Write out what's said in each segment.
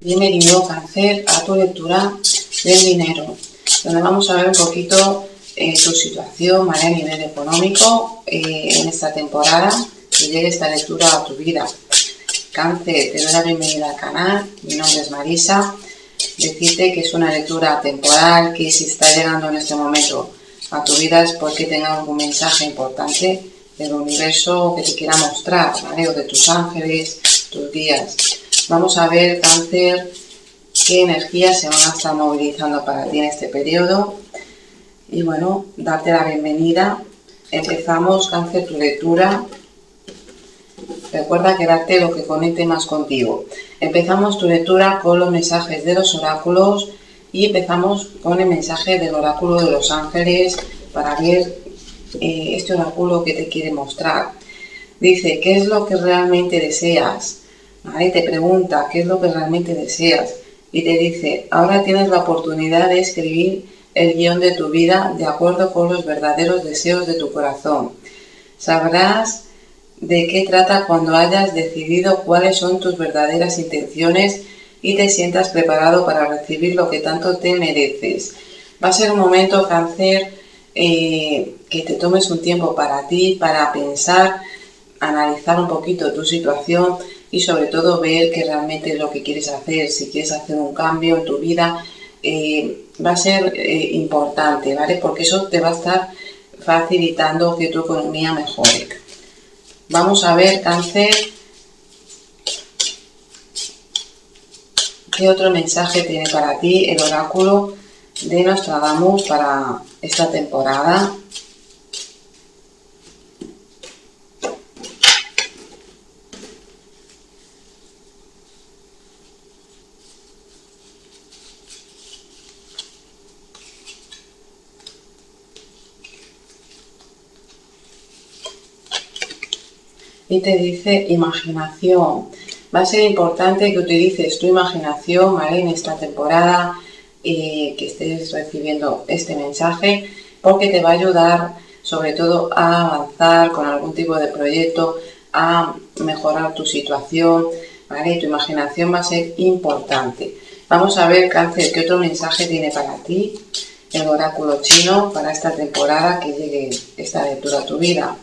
Bienvenido, Cáncer, a tu lectura del dinero, donde vamos a ver un poquito tu situación, ¿vale? A nivel económico en esta temporada, que llegue esta lectura a tu vida. Cáncer, te doy la bienvenida al canal, mi nombre es Marisa. Decirte que es una lectura temporal, que si está llegando en este momento a tu vida es porque tenga algún mensaje importante del universo que te quiera mostrar, ¿vale? O de tus ángeles, tus guías. Vamos a ver, Cáncer, qué energías se van a estar movilizando para ti en este periodo. Y bueno, darte la bienvenida. Empezamos, Cáncer, tu lectura. Recuerda quedarte lo que conecte más contigo. Empezamos tu lectura con los mensajes de los oráculos y empezamos con el mensaje del oráculo de los ángeles para ver este oráculo que te quiere mostrar. Dice, ¿qué es lo que realmente deseas? ¿Vale? Te pregunta, ¿qué es lo que realmente deseas? Y te dice, ahora tienes la oportunidad de escribir el guión de tu vida de acuerdo con los verdaderos deseos de tu corazón. Sabrás de qué trata cuando hayas decidido cuáles son tus verdaderas intenciones y te sientas preparado para recibir lo que tanto te mereces. Va a ser un momento, Cáncer, que te tomes un tiempo para ti, para pensar, analizar un poquito tu situación y sobre todo ver qué realmente es lo que quieres hacer. Si quieres hacer un cambio en tu vida, va a ser importante, ¿vale? Porque eso te va a estar facilitando que tu economía mejore. Vamos a ver, Cáncer, qué otro mensaje tiene para ti el oráculo de Nostradamus para esta temporada. Y te dice imaginación. Va a ser importante que utilices tu imaginación, ¿vale? En esta temporada, que estés recibiendo este mensaje, porque te va a ayudar sobre todo a avanzar con algún tipo de proyecto, a mejorar tu situación, ¿vale? Tu imaginación va a ser importante. Vamos a ver, Cáncer, qué otro mensaje tiene para ti el oráculo chino para esta temporada que llegue esta lectura a tu vida.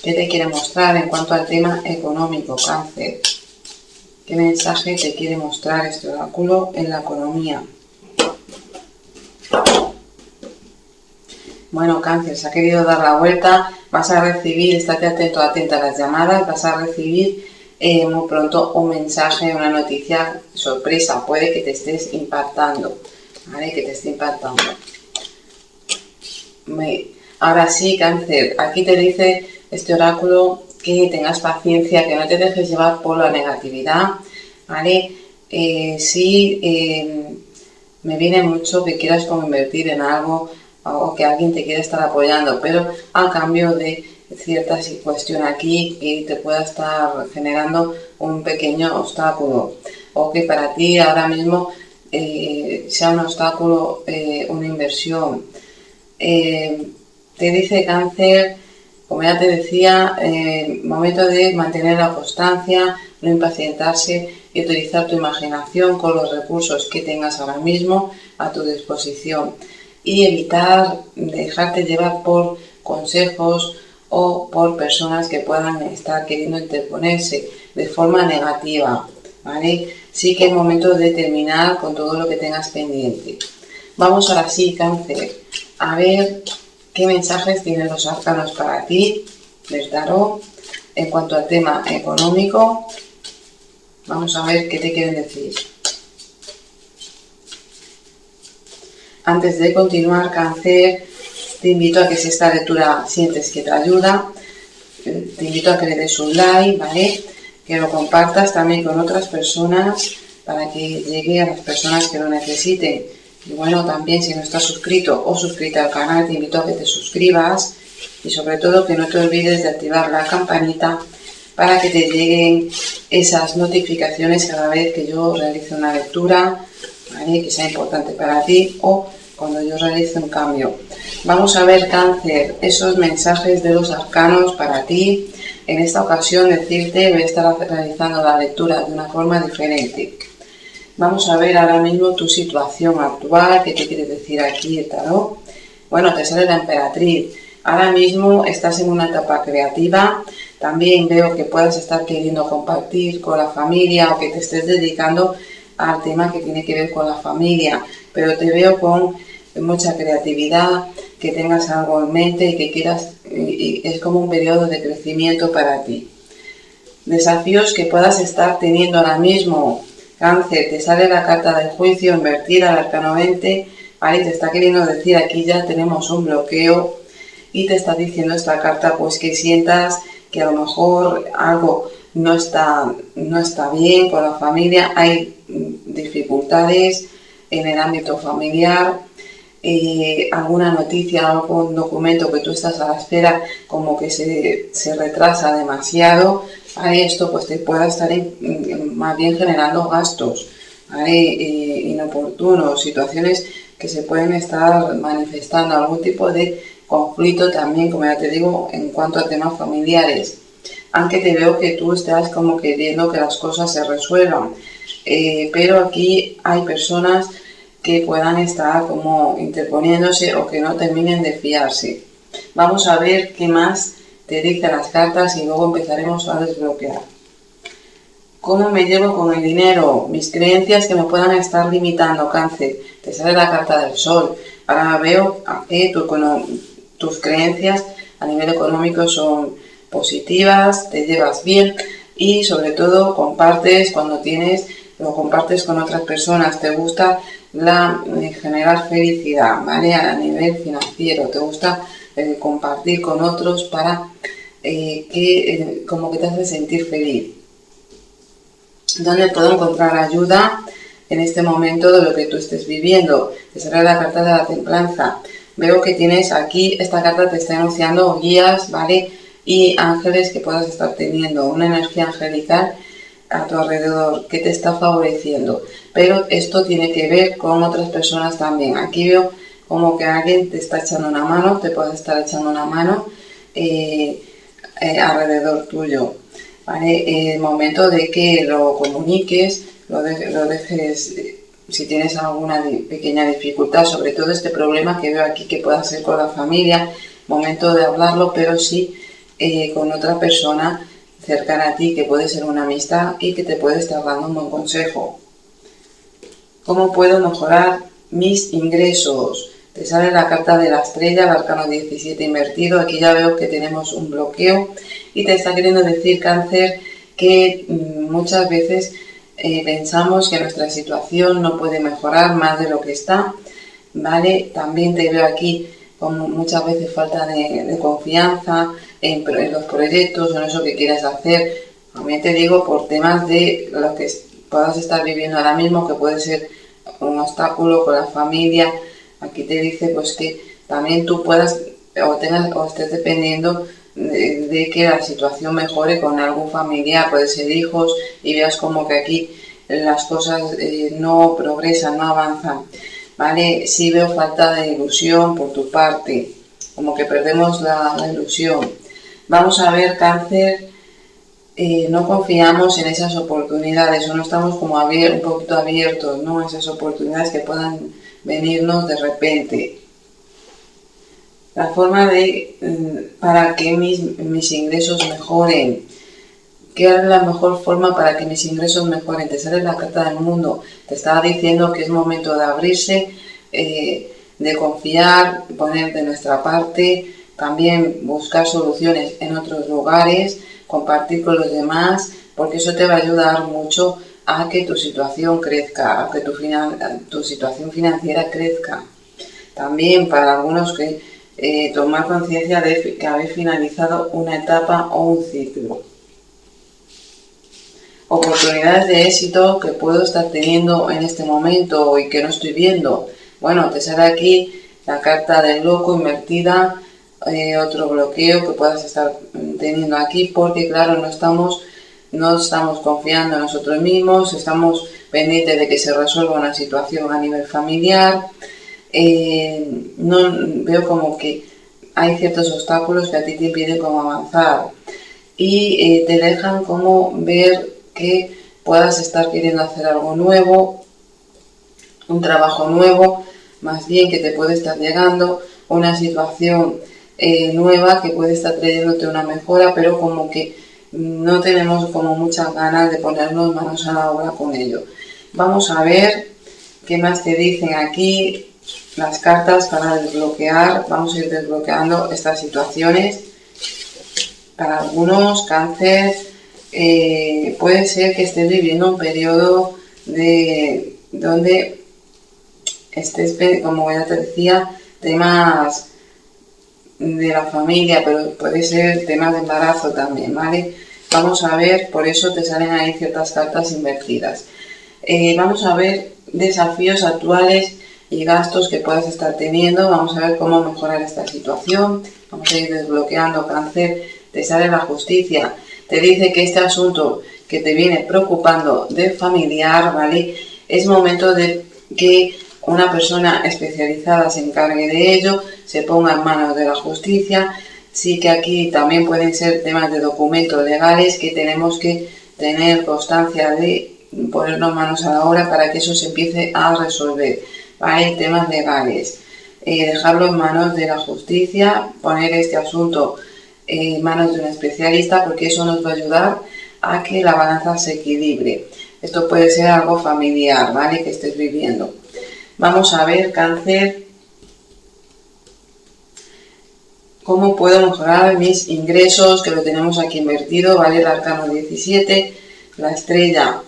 ¿Qué te quiere mostrar en cuanto al tema económico, Cáncer? ¿Qué mensaje te quiere mostrar este oráculo en la economía? Bueno, Cáncer, se ha querido dar la vuelta. Vas a recibir, estate atento, atenta a las llamadas, vas a recibir muy pronto un mensaje, una noticia sorpresa. Puede que te estés impactando, ¿vale? Que te esté impactando. Ahora sí, Cáncer, aquí te dice este oráculo que tengas paciencia, que no te dejes llevar por la negatividad, ¿vale? Me viene mucho que quieras como invertir en algo o que alguien te quiera estar apoyando, pero a cambio de cierta cuestión aquí que te pueda estar generando un pequeño obstáculo o que para ti ahora mismo sea un obstáculo, una inversión. Te dice, Cáncer, como ya te decía, momento de mantener la constancia, no impacientarse y utilizar tu imaginación con los recursos que tengas ahora mismo a tu disposición y evitar dejarte llevar por consejos o por personas que puedan estar queriendo interponerse de forma negativa, ¿vale? Sí que es momento de terminar con todo lo que tengas pendiente. Vamos ahora sí, Cáncer, a ver qué mensajes tienen los arcanos para ti, del tarot, en cuanto al tema económico. Vamos a ver qué te quieren decir. Antes de continuar, Cáncer, te invito a que si esta lectura sientes que te ayuda, te invito a que le des un like, ¿vale? Que lo compartas también con otras personas para que llegue a las personas que lo necesiten. Y bueno, también si no estás suscrito o suscrita al canal, te invito a que te suscribas y sobre todo que no te olvides de activar la campanita para que te lleguen esas notificaciones cada vez que yo realice una lectura, ¿vale? Que sea importante para ti o cuando yo realice un cambio. Vamos a ver, Cáncer, esos mensajes de los arcanos para ti. En esta ocasión decirte, voy a estar realizando la lectura de una forma diferente. Vamos a ver ahora mismo tu situación actual, qué te quiere decir aquí el tarot. Bueno, te sale la emperatriz. Ahora mismo estás en una etapa creativa. También veo que puedas estar queriendo compartir con la familia o que te estés dedicando al tema que tiene que ver con la familia. Pero te veo con mucha creatividad, que tengas algo en mente y que quieras, y es como un periodo de crecimiento para ti. Desafíos que puedas estar teniendo ahora mismo. Cáncer, te sale la carta del juicio invertida al arcano 20, ¿vale? Te está queriendo decir, aquí ya tenemos un bloqueo y te está diciendo esta carta pues que sientas que a lo mejor algo no está bien con la familia, hay dificultades en el ámbito familiar, alguna noticia, algún documento que tú estás a la espera como que se retrasa demasiado, ¿vale? Esto pues te pueda estar más bien generando gastos, ¿vale? Inoportunos, situaciones que se pueden estar manifestando, algún tipo de conflicto también, como ya te digo, en cuanto a temas familiares. Aunque te veo que tú estás como queriendo que las cosas se resuelvan, pero aquí hay personas que puedan estar como interponiéndose o que no terminen de fiarse. Vamos a ver qué más te dicen las cartas y luego empezaremos a desbloquear. ¿Cómo me llevo con el dinero? Mis creencias que me puedan estar limitando, Cáncer. Te sale la carta del sol. Ahora veo que tus creencias a nivel económico son positivas, te llevas bien y sobre todo compartes cuando lo compartes con otras personas. Te gusta generar felicidad, ¿vale? A nivel financiero. Te gusta compartir con otros para como que te hace sentir feliz. ¿Dónde puedo encontrar ayuda en este momento de lo que tú estés viviendo? Te sale la carta de la templanza. Veo que tienes aquí, esta carta te está anunciando guías, ¿vale? Y ángeles que puedas estar teniendo, una energía angelical a tu alrededor que te está favoreciendo. Pero esto tiene que ver con otras personas también. Aquí veo como que alguien te está echando una mano, te puede estar echando una mano alrededor tuyo. ¿Vale? El momento de que lo comuniques, lo dejes, si tienes alguna pequeña dificultad, sobre todo este problema que veo aquí que pueda ser con la familia, momento de hablarlo, pero sí con otra persona cercana a ti, que puede ser una amistad y que te puede estar dando un buen consejo. ¿Cómo puedo mejorar mis ingresos? Te sale la carta de la estrella, el arcano 17 invertido. Aquí ya veo que tenemos un bloqueo y te está queriendo decir, Cáncer, que muchas veces pensamos que nuestra situación no puede mejorar más de lo que está, ¿vale? También te veo aquí como muchas veces falta de confianza en los proyectos o en eso que quieras hacer. También te digo por temas de lo que puedas estar viviendo ahora mismo, que puede ser un obstáculo con la familia. Aquí te dice pues que también tú puedas o estés dependiendo de que la situación mejore con algún familiar, puede ser hijos, y veas como que aquí las cosas no progresan, no avanzan, ¿vale? Sí veo falta de ilusión por tu parte, como que perdemos la ilusión. Vamos a ver, Cáncer, no confiamos en esas oportunidades o no estamos como un poquito abiertos, ¿no? Esas oportunidades que puedan venirnos de repente. La forma para que mis ingresos mejoren. ¿Qué es la mejor forma para que mis ingresos mejoren? Te sale la carta del mundo. Te estaba diciendo que es momento de abrirse, de confiar, poner de nuestra parte, también buscar soluciones en otros lugares, compartir con los demás, porque eso te va a ayudar mucho a que tu situación crezca, a que tu situación financiera crezca. También para algunos que tomar conciencia de que habéis finalizado una etapa o un ciclo. Oportunidades de éxito que puedo estar teniendo en este momento y que no estoy viendo. Bueno, te sale aquí la carta del loco invertida, otro bloqueo que puedas estar teniendo aquí, porque claro, no estamos confiando en nosotros mismos, estamos pendientes de que se resuelva una situación a nivel familiar. No veo como que hay ciertos obstáculos que a ti te impiden como avanzar y te dejan como ver que puedas estar queriendo hacer algo nuevo un trabajo nuevo, más bien que te puede estar llegando, una situación nueva que puede estar trayéndote una mejora, pero como que no tenemos como muchas ganas de ponernos manos a la obra con ello. Vamos a ver qué más te dicen aquí las cartas para desbloquear. Vamos a ir desbloqueando estas situaciones. Para algunos, Cáncer, puede ser que estés viviendo un periodo donde estés, como ya te decía, temas de la familia, pero puede ser temas de embarazo también, ¿vale? Vamos a ver, por eso te salen ahí ciertas cartas invertidas. Vamos a ver desafíos actuales y gastos que puedas estar teniendo. Vamos a ver cómo mejorar esta situación. Vamos a ir desbloqueando, Cáncer. Te sale la justicia. Te dice que este asunto que te viene preocupando de familiar, ¿vale? Es momento de que una persona especializada se encargue de ello, se ponga en manos de la justicia. Sí que aquí también pueden ser temas de documentos legales que tenemos que tener constancia de ponernos manos a la obra para que eso se empiece a resolver. ¿Vale? Temas legales. Dejarlo en manos de la justicia, poner este asunto en manos de un especialista, porque eso nos va a ayudar a que la balanza se equilibre. Esto puede ser algo familiar, ¿vale? Que estés viviendo. Vamos a ver, Cáncer, cómo puedo mejorar mis ingresos, que lo tenemos aquí invertido, ¿vale? El arcano 17, la estrella,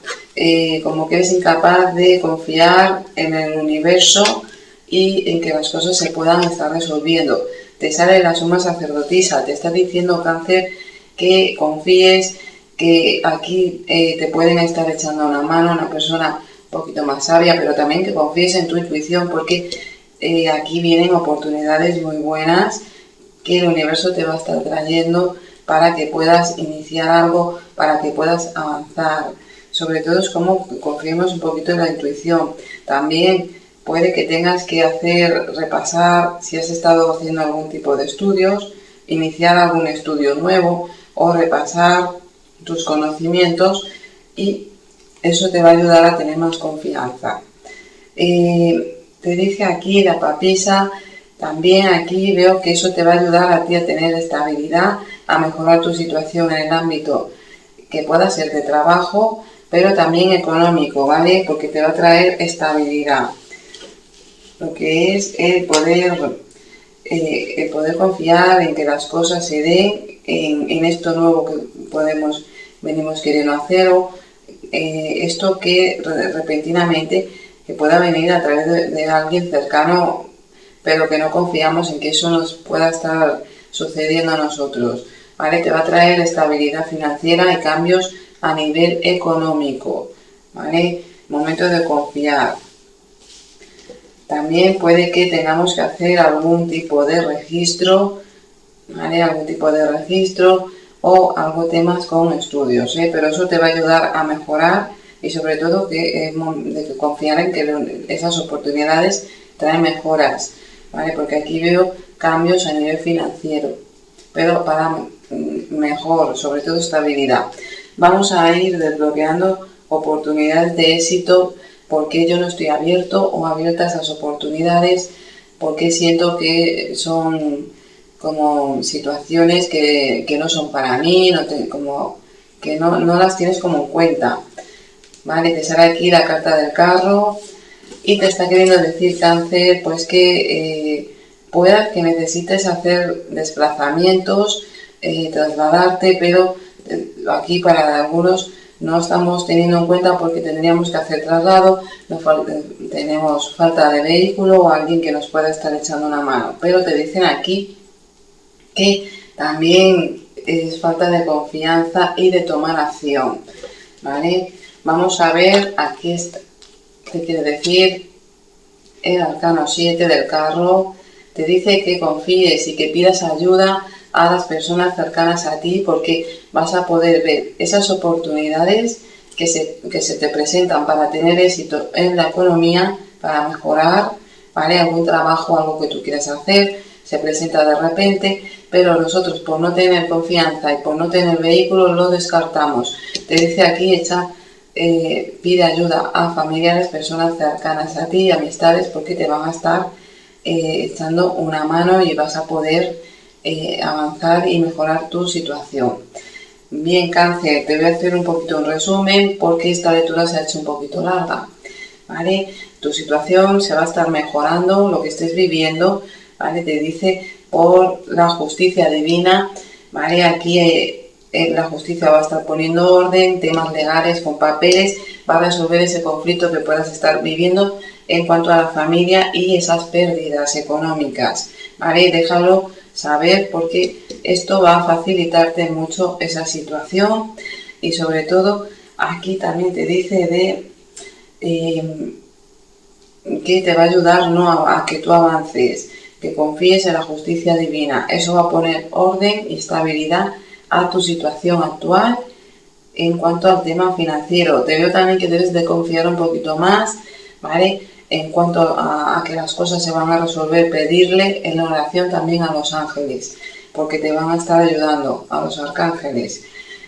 como que eres incapaz de confiar en el universo y en que las cosas se puedan estar resolviendo. Te sale la suma sacerdotisa, te está diciendo, Cáncer, que confíes, que aquí te pueden estar echando una mano, una persona un poquito más sabia, pero también que confíes en tu intuición, porque aquí vienen oportunidades muy buenas que el universo te va a estar trayendo para que puedas iniciar algo, para que puedas avanzar. Sobre todo es como confiemos un poquito en la intuición. También puede que tengas que repasar si has estado haciendo algún tipo de estudios, iniciar algún estudio nuevo o repasar tus conocimientos, y eso te va a ayudar a tener más confianza. Te dice aquí la papisa, también aquí veo que eso te va a ayudar a ti a tener estabilidad, a mejorar tu situación en el ámbito que pueda ser de trabajo, pero también económico, ¿vale? Porque te va a traer estabilidad. Lo que es el poder confiar en que las cosas se den, en esto nuevo que venimos queriendo hacer, o esto que repentinamente que pueda venir a través de alguien cercano, pero que no confiamos en que eso nos pueda estar sucediendo a nosotros, ¿vale? Te va a traer estabilidad financiera y cambios a nivel económico, ¿vale? Momento de confiar. También puede que tengamos que hacer algún tipo de registro, ¿vale? Algún tipo de registro o algo temas con estudios, ¿eh? Pero eso te va a ayudar a mejorar y sobre todo de que confiar en que esas oportunidades traen mejoras, ¿vale? Porque aquí veo cambios a nivel financiero, pero para mejor, sobre todo estabilidad. Vamos a ir desbloqueando oportunidades de éxito, porque yo no estoy abierto o abierta a esas oportunidades, porque siento que son como situaciones que no son para mí, como que no las tienes como en cuenta, ¿vale? Te sale aquí la carta del carro y te está queriendo decir, Cáncer, pues que pueda que necesites hacer desplazamientos, trasladarte, pero aquí para algunos no estamos teniendo en cuenta porque tendríamos que hacer traslado, tenemos falta de vehículo o alguien que nos pueda estar echando una mano, pero te dicen aquí que también es falta de confianza y de tomar acción, ¿vale? Vamos a ver aquí qué quiere decir el arcano 7 del carro. Te dice que confíes y que pidas ayuda a las personas cercanas a ti, porque vas a poder ver esas oportunidades que se te presentan para tener éxito en la economía, para mejorar, ¿vale? Algún trabajo, algo que tú quieras hacer, se presenta de repente, pero nosotros por no tener confianza y por no tener vehículos lo descartamos. Te dice aquí, echa pide ayuda a familiares, personas cercanas a ti, amistades, porque te van a estar echando una mano y vas a poder avanzar y mejorar tu situación. Bien, Cáncer, te voy a hacer un poquito un resumen porque esta lectura se ha hecho un poquito larga, ¿vale? Tu situación se va a estar mejorando, lo que estés viviendo, ¿vale? Te dice por la justicia divina, ¿vale? Aquí la justicia va a estar poniendo orden, temas legales con papeles, va a resolver ese conflicto que puedas estar viviendo en cuanto a la familia y esas pérdidas económicas, ¿vale? Déjalo saber porque esto va a facilitarte mucho esa situación y sobre todo aquí también te dice de que te va a ayudar, ¿no?, a que tú avances, que confíes en la justicia divina. Eso va a poner orden y estabilidad a tu situación actual. En cuanto al tema financiero, te veo también que debes de confiar un poquito más, ¿vale? En cuanto a que las cosas se van a resolver, pedirle en la oración también a los ángeles, porque te van a estar ayudando, a los arcángeles.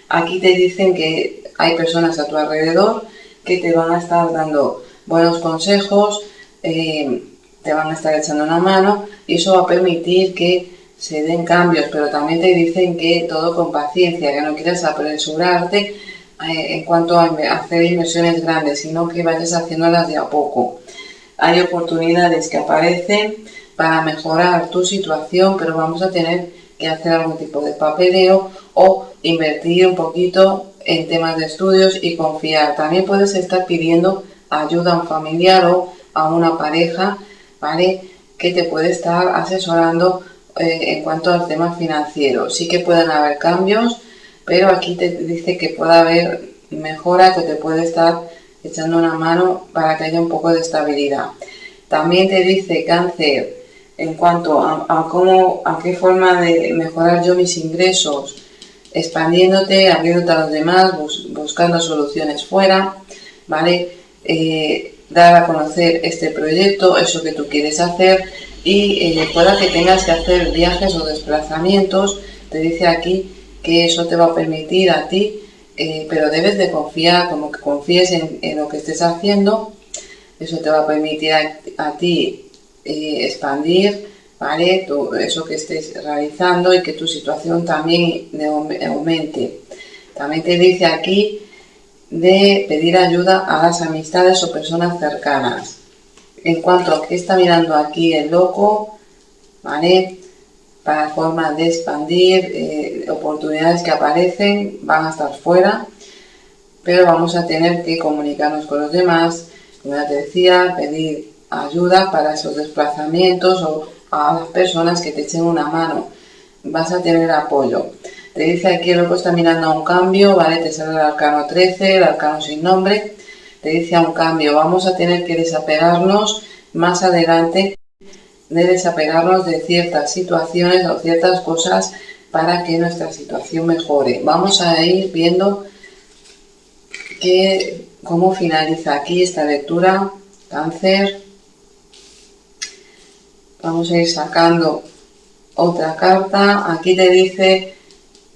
Aquí te dicen que hay personas a tu alrededor que te van a estar dando buenos consejos, te van a estar echando una mano y eso va a permitir que se den cambios, pero también te dicen que todo con paciencia, que no quieras apresurarte en cuanto a hacer inversiones grandes, sino que vayas haciéndolas de a poco. Hay oportunidades que aparecen para mejorar tu situación, pero vamos a tener que hacer algún tipo de papeleo o invertir un poquito en temas de estudios y confiar. También puedes estar pidiendo ayuda a un familiar o a una pareja, ¿vale?, que te puede estar asesorando en cuanto al tema financiero. Sí que pueden haber cambios, pero aquí te dice que puede haber mejora, que te puede estar echando una mano para que haya un poco de estabilidad. También te dice, Cáncer, en cuanto a qué forma de mejorar yo mis ingresos, expandiéndote, abriéndote a los demás, buscando soluciones fuera, ¿vale? Dar a conocer este proyecto, eso que tú quieres hacer y pueda que tengas que hacer viajes o desplazamientos. Te dice aquí que eso te va a permitir a ti, pero debes de confiar, como que confíes en lo que estés haciendo. Eso te va a permitir a ti expandir, ¿vale?, eso que estés realizando y que tu situación también aumente. También te dice aquí de pedir ayuda a las amistades o personas cercanas. En cuanto a que está mirando aquí el loco, ¿vale?, para formas de expandir, oportunidades que aparecen van a estar fuera, pero vamos a tener que comunicarnos con los demás, como ya te decía, pedir ayuda para esos desplazamientos o a las personas que te echen una mano. Vas a tener apoyo. Te dice aquí el loco está mirando a un cambio, ¿vale? Te sale el arcano 13, el arcano sin nombre. Te dice a un cambio. Vamos a tener que desapegarnos más adelante, de desapegarnos de ciertas situaciones o ciertas cosas para que nuestra situación mejore. Vamos a ir viendo cómo finaliza aquí esta lectura, Cáncer. Vamos a ir sacando otra carta. Aquí te dice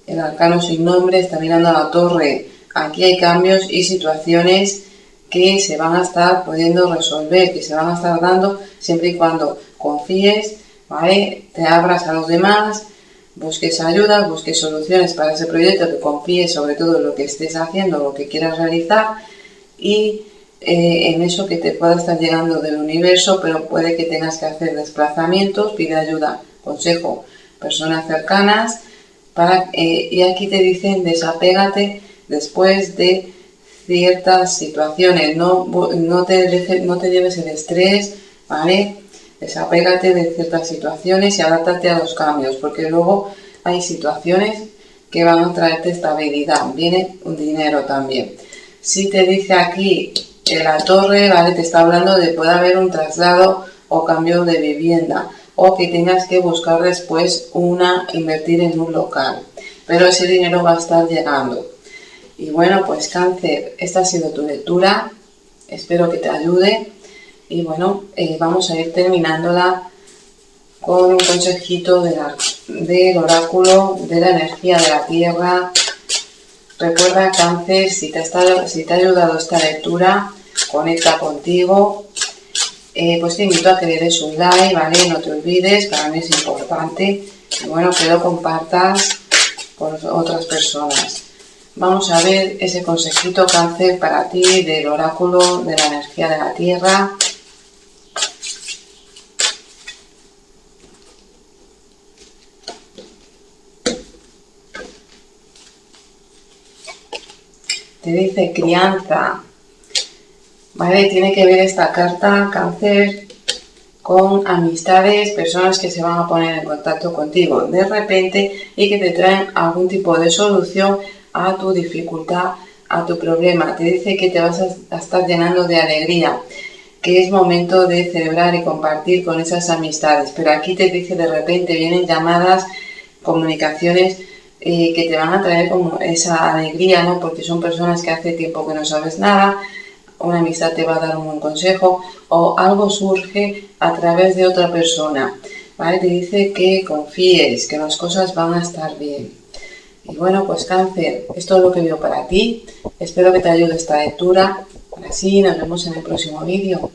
el arcano sin nombre, está mirando a la torre. Aquí hay cambios y situaciones que se van a estar pudiendo resolver, que se van a estar dando siempre y cuando confíes, ¿vale?, te abras a los demás, busques ayuda, busques soluciones para ese proyecto, que confíes sobre todo en lo que estés haciendo, lo que quieras realizar y en eso que te pueda estar llegando del universo, pero puede que tengas que hacer desplazamientos, pide ayuda, consejo, personas cercanas, y aquí te dicen desapégate después de ciertas situaciones, no te lleves el estrés, ¿vale? Desapégate de ciertas situaciones y adáptate a los cambios, porque luego hay situaciones que van a traerte estabilidad, viene un dinero también. Si te dice aquí en la torre, ¿vale?, te está hablando de puede haber un traslado o cambio de vivienda, o que tengas que buscar después invertir en un local, pero ese dinero va a estar llegando. Y bueno, pues Cáncer, esta ha sido tu lectura, espero que te ayude y bueno, vamos a ir terminándola con un consejito del oráculo de la energía de la tierra Recuerda, Cáncer, si te ha ayudado esta lectura, conecta contigo. Pues te invito a que le des un like, ¿vale? No te olvides, para mí es importante. Y bueno, que lo compartas con otras personas. Vamos a ver ese consejito, Cáncer, para ti del oráculo de la energía de la Tierra. Te dice crianza, ¿vale? Tiene que ver esta carta, Cáncer, con amistades, personas que se van a poner en contacto contigo de repente y que te traen algún tipo de solución a tu dificultad, a tu problema. Te dice que te vas a estar llenando de alegría, que es momento de celebrar y compartir con esas amistades. Pero aquí te dice de repente vienen llamadas, comunicaciones que te van a traer como esa alegría, ¿no? Porque son personas que hace tiempo que no sabes nada, una amistad te va a dar un buen consejo o algo surge a través de otra persona, ¿vale? Te dice que confíes, que las cosas van a estar bien. Y bueno, pues Cáncer, esto es lo que veo para ti. Espero que te ayude esta lectura. Ahora sí, nos vemos en el próximo vídeo.